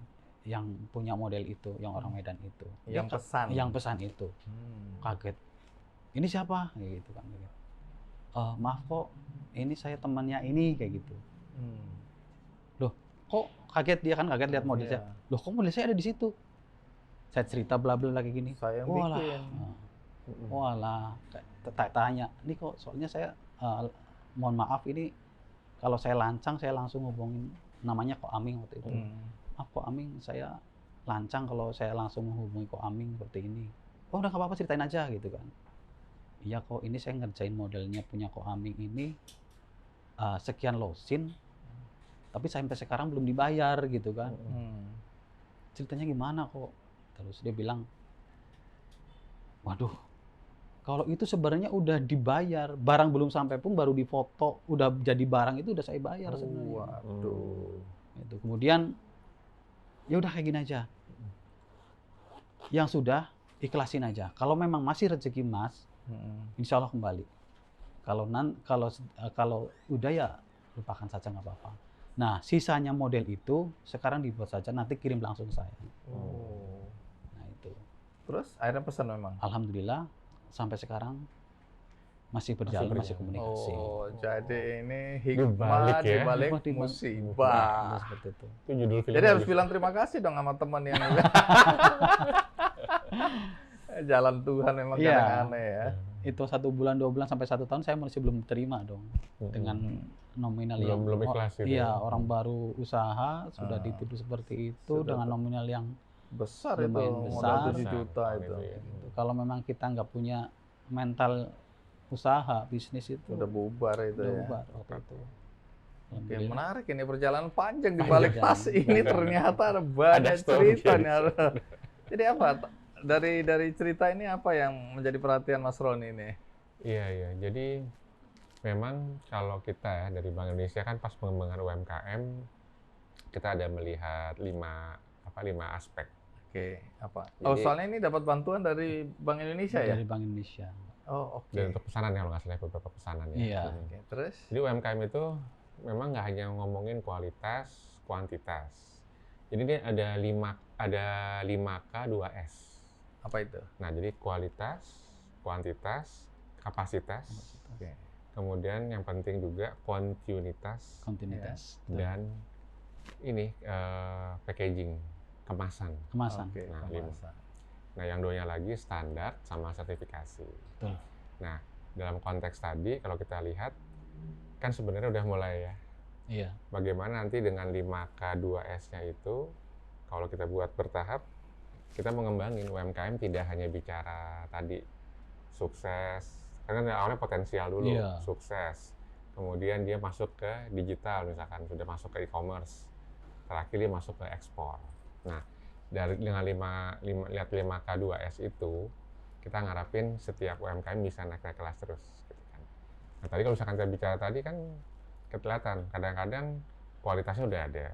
yang punya model itu, yang orang Medan itu, Yang Dia pesan. yang pesan itu. Kaget, ini siapa kayak gitu kan. Maaf kok, ini saya temannya ini kayak gitu. Loh kok kaget, dia kan kaget lihat model saya. Loh kok model saya ada di situ? Saya cerita bla bla lagi gini. Saya yang Walah, bikin. walah, tanya, ini kok soalnya saya mohon maaf ini kalau saya lancang saya langsung hubungin, namanya Ko Aming waktu itu. Maaf Ko Aming, saya lancang kalau saya langsung menghubungi Ko Aming seperti ini. Oh udah nggak apa-apa, ceritain aja gitu kan. Iya kok, ini saya ngerjain modelnya punya Ko Aming ini sekian losin, tapi sampai sekarang belum dibayar gitu kan. Ceritanya gimana kok? Terus dia bilang, waduh, kalau itu sebenarnya udah dibayar, barang belum sampai pun baru difoto, udah jadi barang itu udah saya bayar sebenarnya. Waduh. Itu kemudian ya udah kayak gini aja. Yang sudah ikhlasin aja. Kalau memang masih rezeki Mas, insya Allah kembali. Kalau udah ya lupakan saja nggak apa-apa. Nah sisanya model itu sekarang dibuat saja, nanti kirim langsung ke saya. Nah itu. Terus akhirnya pesan memang. Alhamdulillah sampai sekarang masih berjalan, masih komunikasi. Oh, jadi ini Dibalik hikmah ya. dibalik Hikmah di- musibah. Seperti itu. Itu judul film. Jadi harus bilang terima kasih dong sama teman yang jalan Tuhan memang Iya. kadang aneh ya. Itu 1 bulan 2 bulan sampai 1 tahun saya masih belum terima dong dengan nominal yang belum ikhlas gitu. iya, orang baru usaha sudah Ah. ditipu seperti itu Sudah dengan nominal yang Besar itu, Lumayan modal besar. 7 juta Besar, itu. ya. kalau memang kita nggak punya mental usaha bisnis itu Udah bubar itu udah ya. bubar waktu itu. Oke, Alhamdulillah. menarik ini perjalanan panjang di balik Panjang. tas ini, ternyata ada banyak Ada story. cerita nih. Jadi apa dari cerita ini apa yang menjadi perhatian Mas Roni ini? Iya. Jadi memang kalau kita ya dari Bank Indonesia kan pas pengembangan UMKM kita ada melihat 5 aspek. Oke, apa? Oh, Jadi- soalnya ini dapat bantuan dari Bank Indonesia ya? Dari Bank Indonesia. Oh, oke. Dan untuk pesanan kalau nggak salah beberapa pesanan ya. Iya. Oke, terus? Jadi UMKM itu memang nggak hanya ngomongin kualitas, kuantitas. Jadi ini ada 5K 2S. Apa itu? Nah, jadi kualitas, kuantitas, kapasitas, Oke. kemudian yang penting juga kontinuitas kontinuitas dan ini packaging, kemasan. kemasan. Oke, Nah, kemasan. Nah, yang duanya lagi standar sama sertifikasi. Betul. Nah, dalam konteks tadi kalau kita lihat kan sebenarnya udah mulai ya. Iya. Bagaimana nanti dengan 5K2S-nya itu kalau kita buat bertahap, kita mengembangin UMKM tidak hanya bicara tadi sukses, karena awalnya potensial dulu, Iya. sukses. Kemudian dia masuk ke digital misalkan, sudah masuk ke e-commerce. Terakhir dia masuk ke ekspor. Nah, dengan 5K2S itu, kita ngarapin setiap UMKM bisa naik kelas terus. Gitu kan. Nah, tadi kalau misalkan kita bicara tadi kan kelihatan, kadang-kadang kualitasnya udah ada,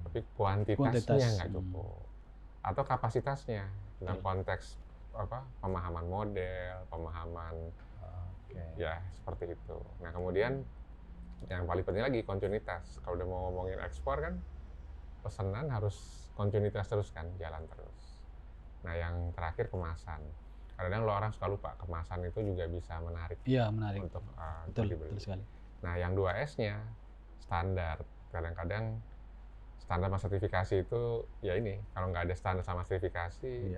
tapi kuantitasnya nggak cukup. Atau kapasitasnya, dalam konteks pemahaman model, pemahaman ya seperti itu. Nah kemudian yang paling penting lagi kontinuitas. Kalau udah mau ngomongin ekspor kan pesanan harus kontinuitas terus kan, jalan terus. Nah yang terakhir kemasan. Kadang-kadang orang suka lupa kemasan itu juga bisa menarik. Iya, menarik. Untuk betul dibeli. sekali. Nah yang 2S-nya standar. Kadang-kadang standar sama sertifikasi itu ya ini, kalau nggak ada standar sama sertifikasi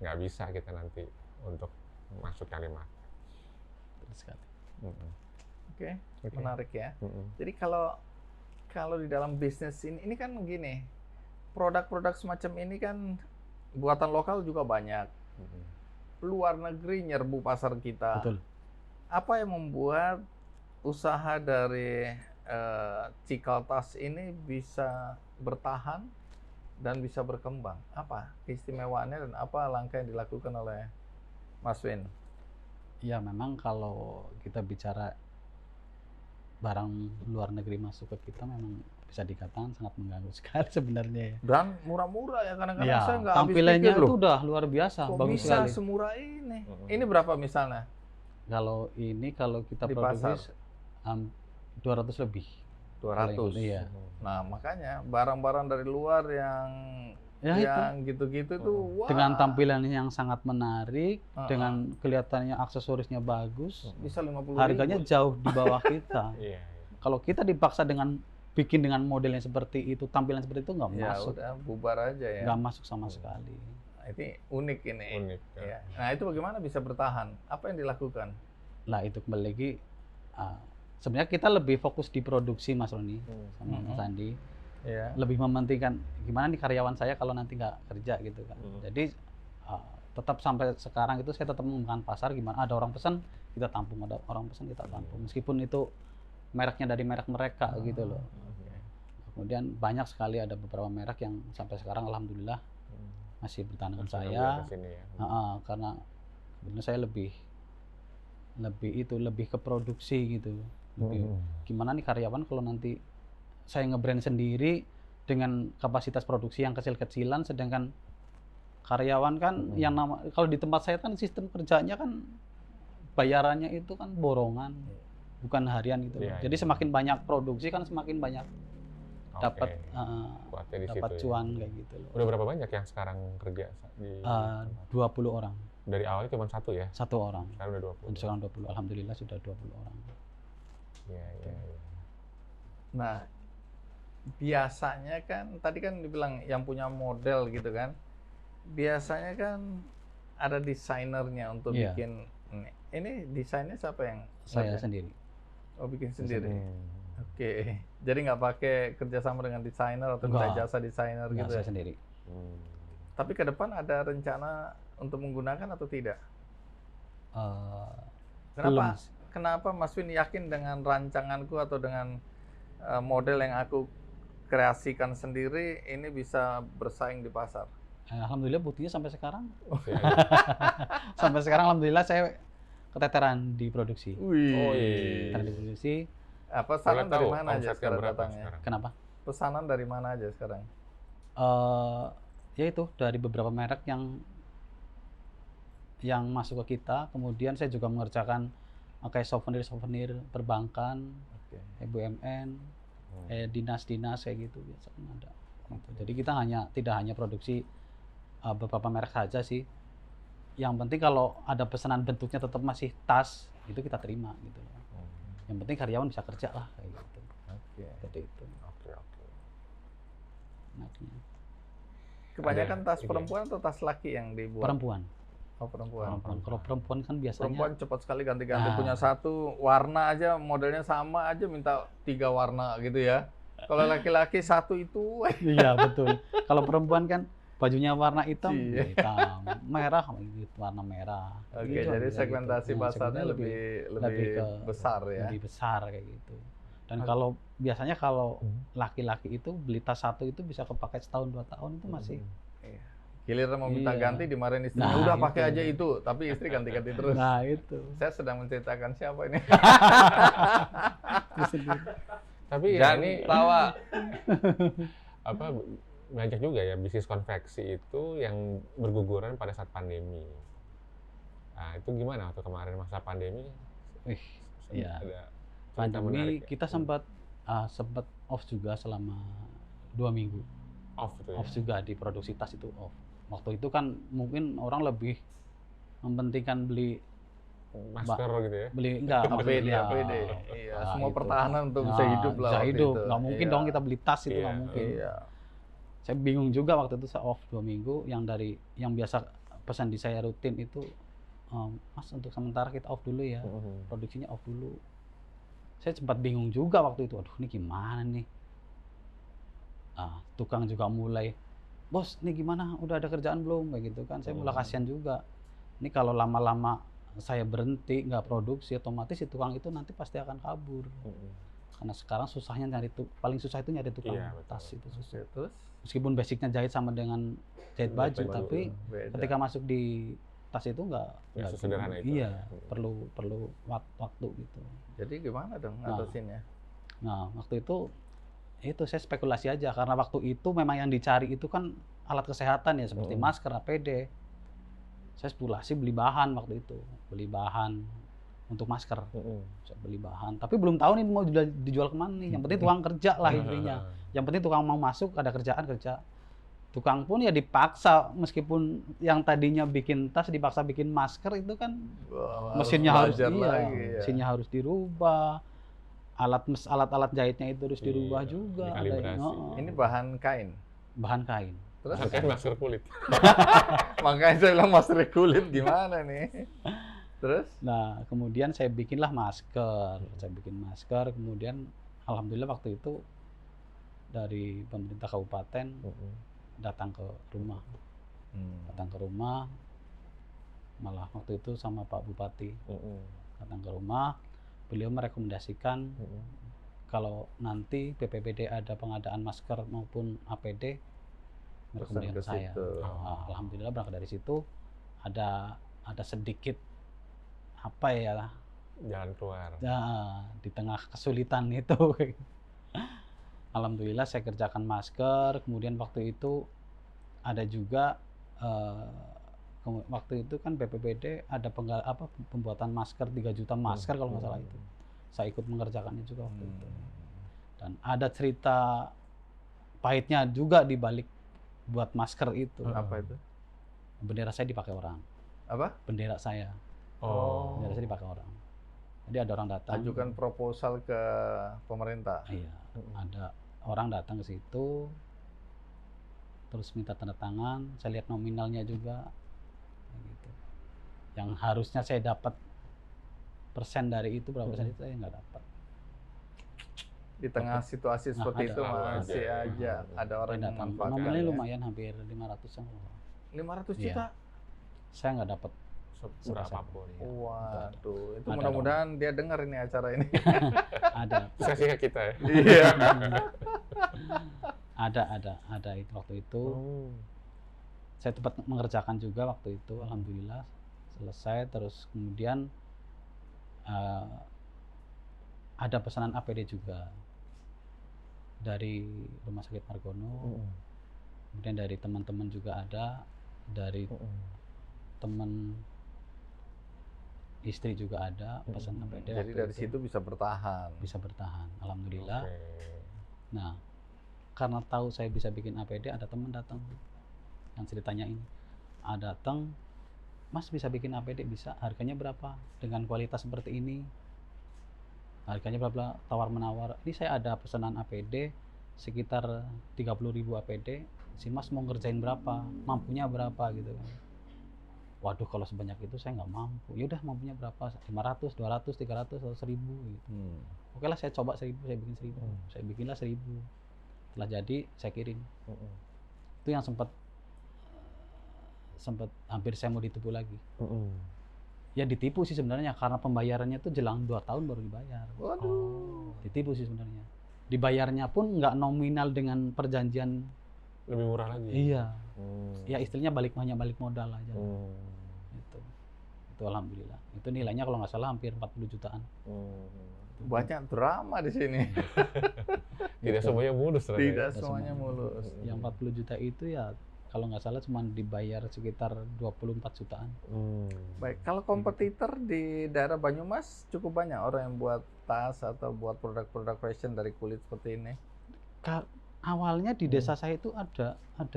nggak bisa kita nanti untuk masuk yang 5K. Betul sekali. Oke, menarik ya. Jadi kalau di dalam bisnis ini kan gini, produk-produk semacam ini kan buatan lokal juga banyak. Luar negeri nyerbu pasar kita. Betul. Apa yang membuat usaha dari Cikaltas ini bisa bertahan dan bisa berkembang? Apa keistimewaannya dan apa langkah yang dilakukan oleh Mas Win? Ya memang kalau kita bicara barang luar negeri masuk ke kita memang bisa dikatakan sangat mengganggu sekali sebenarnya ya. Dan murah-murah ya, kadang-kadang Ya, saya nggak habis tampilannya pikir loh. itu udah luar biasa, Kok bagus bisa sekali. semurah ini? Ini berapa misalnya? Kalau kita Di produksi 200 lebih. 200. Iya. Nah, makanya barang-barang dari luar yang Ya, gitu-gitu tuh wah, dengan tampilan yang sangat menarik, dengan kelihatannya aksesorisnya bagus, bisa 50.000. harganya jauh di bawah kita. Iya. Kalau kita dipaksa bikin dengan modelnya seperti itu, tampilan seperti itu nggak Ya masuk, udah bubar aja ya. nggak masuk sama sekali. Nah, ini unik ini. Unik. Ya. Nah, itu bagaimana bisa bertahan? Apa yang dilakukan? Lah itu kembali lagi, sebenarnya kita lebih fokus di produksi Mas Roni sama Mas Andi. Ya. Lebih mementingkan gimana nih karyawan saya kalau nanti nggak kerja gitu kan. Jadi tetap sampai sekarang itu saya tetap mengembangkan pasar, gimana ada orang pesan kita tampung, ada orang pesan kita tampung, meskipun itu mereknya dari merek mereka gitu loh. Kemudian banyak sekali ada beberapa merek yang sampai sekarang alhamdulillah masih bertahan dengan saya. Karena sebenarnya saya lebih ke produksi gitu. Gimana nih karyawan kalau nanti saya nge-brand sendiri dengan kapasitas produksi yang kecil-kecilan, sedangkan karyawan kan kalau di tempat saya kan sistem kerjanya kan bayarannya itu kan borongan, bukan harian gitu. Jadi semakin banyak produksi kan semakin banyak dapat cuan kayak gitu loh. Udah berapa banyak yang sekarang kerja di 20 orang. Dari awalnya cuma satu ya? Satu orang. Sekarang udah 20. Sekarang 20. Alhamdulillah sudah 20 orang. Iya. Nah, biasanya kan tadi kan dibilang yang punya model gitu kan. Biasanya kan ada desainernya untuk bikin ini. Ini desainnya siapa yang? Saya sendiri. Oh, bikin sendiri. Oke. Jadi nggak pakai kerjasama dengan desainer atau minta jasa desainer gitu? Saya sendiri. Tapi ke depan ada rencana untuk menggunakan atau tidak? Kenapa Mas Win yakin dengan rancanganku atau dengan model yang aku kreasikan sendiri ini bisa bersaing di pasar? Alhamdulillah buktinya sampai sekarang. Sampai sekarang alhamdulillah saya keteteran di produksi. Keteteran di produksi. Pesanan dari mana aja sekarang datangnya? Kenapa? Pesanan dari mana aja sekarang? Ya itu dari beberapa merek yang masuk ke kita. Kemudian saya juga mengerjakan kayak souvenir perbankan, BUMN, dinas-dinas kayak gitu biasanya ada. Jadi kita tidak hanya produksi beberapa merek saja sih. yang penting kalau ada pesanan bentuknya tetap masih tas, itu kita terima gitu loh. Yang penting karyawan bisa kerja lah kayak gitu. Oke. Seperti itu. Oke, oke. Enaknya. Kebanyakan Ada tas ini. perempuan atau tas laki yang dibuat? Perempuan. Oh, perempuan. Kalau perempuan kan biasanya Perempuan cepat sekali ganti-ganti, Nah. punya satu warna aja modelnya sama aja minta 3 warna gitu ya. Kalau laki-laki satu itu iya betul. Kalau perempuan kan bajunya warna hitam, Iya. hitam, merah gitu, warna merah. oke, Gitu, jadi gitu. segmentasi Nah, pasarnya segmentasinya lebih besar ya. lebih besar kayak gitu. Dan Oke. kalau biasanya kalau laki-laki itu beli tas satu itu bisa kepakai setahun 2 tahun itu masih Giliran mau minta Iya. ganti dimarahin istrinya, Nah, udah itu. pakai aja itu, tapi istri ganti-ganti terus. nah itu. Saya sedang menceritakan siapa ini? Itu sendiri. Tapi ya Jangan ini tawa. apa banyak juga ya bisnis konveksi itu yang berguguran pada saat pandemi. Nah, itu gimana waktu kemarin masa pandemi? Wih, iya. Ada cerita Pandemi menarik ya? kita sempat off juga selama 2 minggu. Off itu ya. Off juga di produksi tas itu off. Waktu itu kan mungkin orang lebih mementingkan beli Masker gitu ya. enggak APD, ya. APD. Iya, Nah, semua itu. pertahanan untuk bisa Nah, hidup lah. bisa waktu hidup. itu. Nggak mungkin Iya. dong kita beli tas itu Iya, nggak mungkin. Iya. Saya bingung juga waktu itu saya off 2 minggu yang biasa pesan di saya rutin itu Mas untuk sementara kita off dulu ya. Produksinya off dulu. Saya sempat bingung juga waktu itu. Aduh, ini gimana nih? Tukang juga mulai, "Bos, ini gimana? Udah ada kerjaan belum?" Kayak gitu kan. Saya mulai kasihan juga. Ini kalau lama-lama saya berhenti nggak produksi, otomatis si tukang itu nanti pasti akan kabur. Karena sekarang susahnya paling susah itu nyari tukang Iya, betul. tas itu susah. Oke, terus Meskipun basicnya jahit sama dengan jahit baju, baju. tapi beda. ketika masuk di tas itu nggak sesederhana itu. Iya, perlu waktu gitu. Jadi gimana dong Nah. ngatasinnya? Nah, waktu itu saya spekulasi aja karena waktu itu memang yang dicari itu kan alat kesehatan ya seperti masker, APD. Saya spekulasi beli bahan waktu itu, beli bahan untuk masker. Saya beli bahan, tapi belum tahu nih mau dijual kemana nih. Yang penting tukang kerja lah intinya. Yang penting tukang mau masuk, ada kerjaan kerja. Tukang pun ya dipaksa, meskipun yang tadinya bikin tas dipaksa bikin masker itu kan Wah, mesinnya harus belajar lagi, ya. mesinnya harus dirubah, alat-alat jahitnya itu harus dirubah Iya, juga. dikalibrasi. Ini bahan kain. bahan kain. Terus Pakai masker kulit. makanya saya bilang masker kulit gimana nih? Terus Nah, kemudian saya bikinlah masker. Saya bikin masker, kemudian alhamdulillah waktu itu dari pemerintah kabupaten datang ke rumah. Datang ke rumah, malah waktu itu sama Pak Bupati datang ke rumah. Beliau merekomendasikan kalau nanti BPBD ada pengadaan masker maupun APD, pesan ke merekomendasikan saya. situ. Nah, alhamdulillah berangkat dari situ ada sedikit apa ya Jalan keluar. di tengah kesulitan itu. Alhamdulillah saya kerjakan masker. Kemudian waktu itu ada juga waktu itu kan BPBD ada pembuatan masker 3 juta masker kalau nggak salah itu. Saya ikut mengerjakannya juga waktu itu. Dan ada cerita pahitnya juga di balik buat masker itu. Apa itu? Bendera saya dipakai orang. Apa? Bendera saya. Oh. Bendera saya dipakai orang. Jadi ada orang datang. Ajukan proposal ke pemerintah. Iya. Ada orang datang ke situ, terus minta tanda tangan. Saya lihat nominalnya juga, kayak gitu. Yang harusnya saya dapat persen dari itu berapa persen itu saya nggak dapat. Di tengah situasi seperti ada. itu masih Ada. aja ada orang Saya yang datang. memanfaatkan. Nominalnya ya. lumayan hampir 500-an. 500 Iya. juta. Saya nggak dapat. Berapapun. Iya. Waduh, itu Ada mudah-mudahan dia dengar ini acara ini. Ada. Bisa sih ke kita ya. Iya. ada itu waktu itu. Saya tempat mengerjakan juga waktu itu, alhamdulillah selesai. Terus kemudian ada pesanan APD juga dari Rumah Sakit Margono, kemudian dari teman-teman juga ada, dari teman istri juga ada pesan APD. Jadi waktu dari itu. situ bisa bertahan. Bisa bertahan, alhamdulillah. Oke. Nah, karena tahu saya bisa bikin APD, ada teman datang yang ceritanya ini, datang Mas bisa bikin APD? Bisa. Harganya berapa? Dengan kualitas seperti ini. Harganya berapa? Tawar-menawar. Ini saya ada pesanan APD sekitar 30.000 APD. Si Mas mau ngerjain berapa? Mampunya berapa gitu kan. Waduh, kalau sebanyak itu saya nggak mampu. Ya udah, mampunya berapa? 500, 200, 300 atau 1.000 gitu. Oke lah, saya coba 1.000, saya bikin 1.000. Saya bikinlah 1.000. Setelah jadi, saya kirim. Itu yang sempat hampir saya mau ditipu lagi. Ya ditipu sih sebenarnya, karena pembayarannya tuh jelang 2 tahun baru dibayar. Waduh. Ditipu sih sebenarnya. Dibayarnya pun nggak nominal dengan perjanjian. Lebih murah lagi. Iya. Ya istilahnya hanya balik modal aja. Itu alhamdulillah. Itu nilainya kalau nggak salah hampir 40 jutaan. Banyak drama di sini. Tidak semuanya mulus. Tidak semuanya mulus. Yang 40 juta itu ya kalau nggak salah cuma dibayar sekitar 24 jutaan. Baik, kalau kompetitor di daerah Banyumas cukup banyak orang yang buat tas atau buat produk-produk fashion dari kulit seperti ini. Awalnya di desa saya itu ada 5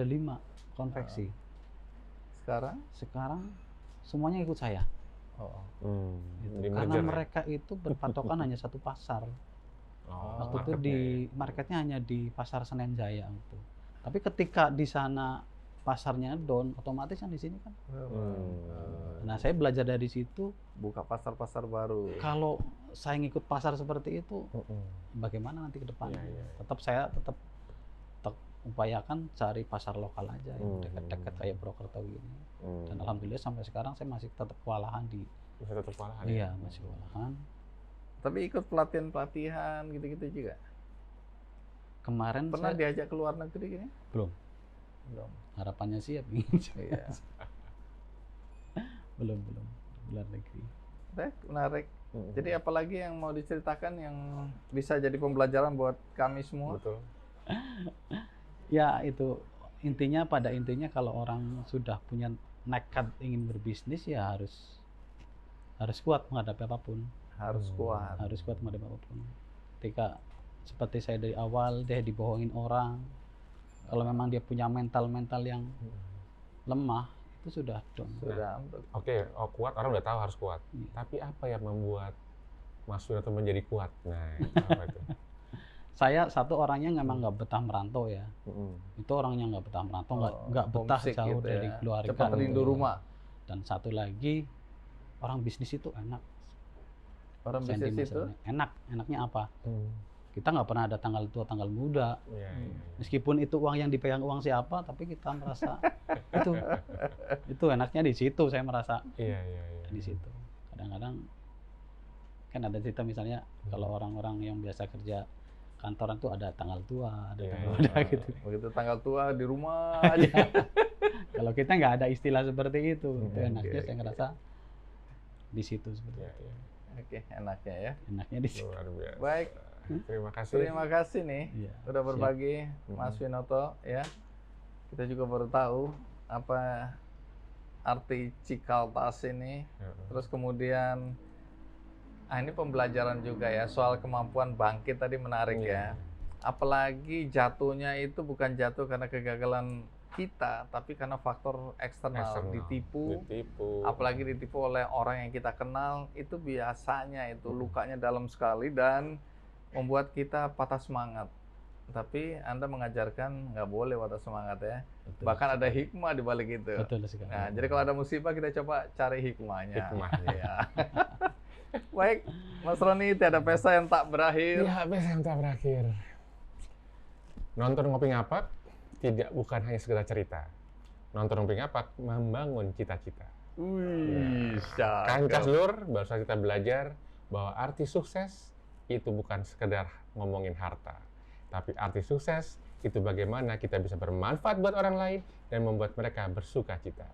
konveksi. Sekarang semuanya ikut saya. Gitu. Karena mereka itu berpatokan hanya satu pasar. Waktu itu di marketnya hanya di Pasar Senen Jaya itu. Tapi ketika di sana pasarnya down, otomatis kan di sini kan. Nah, saya belajar dari situ. Buka pasar-pasar baru. Kalau saya ngikut pasar seperti itu, bagaimana nanti ke depan? Saya tetap upayakan cari pasar lokal aja yang dekat-dekat kayak Purwokerto gini. Dan alhamdulillah sampai sekarang saya masih tetap kewalahan di. Masih tetap kewalahan. Iya, masih kewalahan. Tapi ikut pelatihan gitu-gitu juga. Kemarin pernah diajak ke luar negeri gini? Belum. Harapannya sih ya ingin. Iya. belum luar negeri. Menarik. Jadi apalagi yang mau diceritakan yang bisa jadi pembelajaran buat kami semua? Betul. Ya itu pada intinya kalau orang sudah punya nekat ingin berbisnis ya harus kuat menghadapi apapun. Harus kuat menghadapi apapun. Ketika seperti saya dari awal dia dibohongin orang, kalau memang dia punya mental yang lemah itu sudah down. Oke, kuat orang udah tahu harus kuat. Tapi apa yang membuat Mas Winoto menjadi kuat? Nah, itu apa itu? Saya satu orangnya memang nggak betah merantau ya. Itu orangnya nggak betah merantau, nggak betah jauh gitu dari keluarga. Cepat rindu rumah. Dan satu lagi, orang bisnis itu enak. Orang bisnis itu enaknya apa? Kita nggak pernah ada tanggal tua, tanggal muda. Meskipun itu uang yang dipegang uang siapa, tapi kita merasa itu enaknya di situ. Saya merasa di situ. Kadang-kadang kan ada cerita misalnya kalau orang-orang yang biasa kerja kantoran tuh ada tanggal tua, ada tanggal muda gitu. Begitu tanggal tua di rumah aja. Kalau kita nggak ada istilah seperti itu, itu enaknya saya ngerasa di situ seperti itu. Oke, enaknya ya. Enaknya di situ. Luar biasa. Baik. Terima kasih nih udah berbagi Mas Winoto ya. Kita juga baru tahu apa arti cikal tas ini. Terus kemudian ini pembelajaran juga ya soal kemampuan bangkit tadi menarik ya. Apalagi jatuhnya itu bukan jatuh karena kegagalan kita, tapi karena faktor eksternal. Ditipu. Apalagi ditipu oleh orang yang kita kenal, itu biasanya itu lukanya dalam sekali dan membuat kita patah semangat. Tapi Anda mengajarkan nggak boleh patah semangat ya. Betul, bahkan ada hikmah di balik itu. Betul sekali. Nah, jadi kalau ada musibah kita coba cari hikmahnya. Ya. Baik, Mas Roni, tiada pesta yang tak berakhir. Iya, pesta yang tak berakhir. Nonton Ngopi Ngapak bukan hanya sekedar cerita. Nonton Ngopi Ngapak membangun cita-cita. Kancas Lur, baru saja kita belajar bahwa arti sukses itu bukan sekedar ngomongin harta. Tapi arti sukses itu bagaimana kita bisa bermanfaat buat orang lain dan membuat mereka bersuka cita.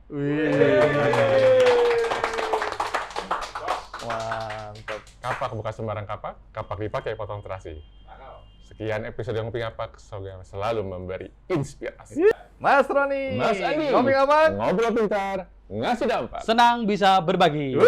Mantap. Kapak bukan sembarang kapak dipakai potong terasi. Sekian episode Ngopi Ngapak, semoga selalu memberi inspirasi. Mas Roni, Mas Andi, Ngopi Ngapak, ngobrol pintar, ngasih dampak. Senang bisa berbagi.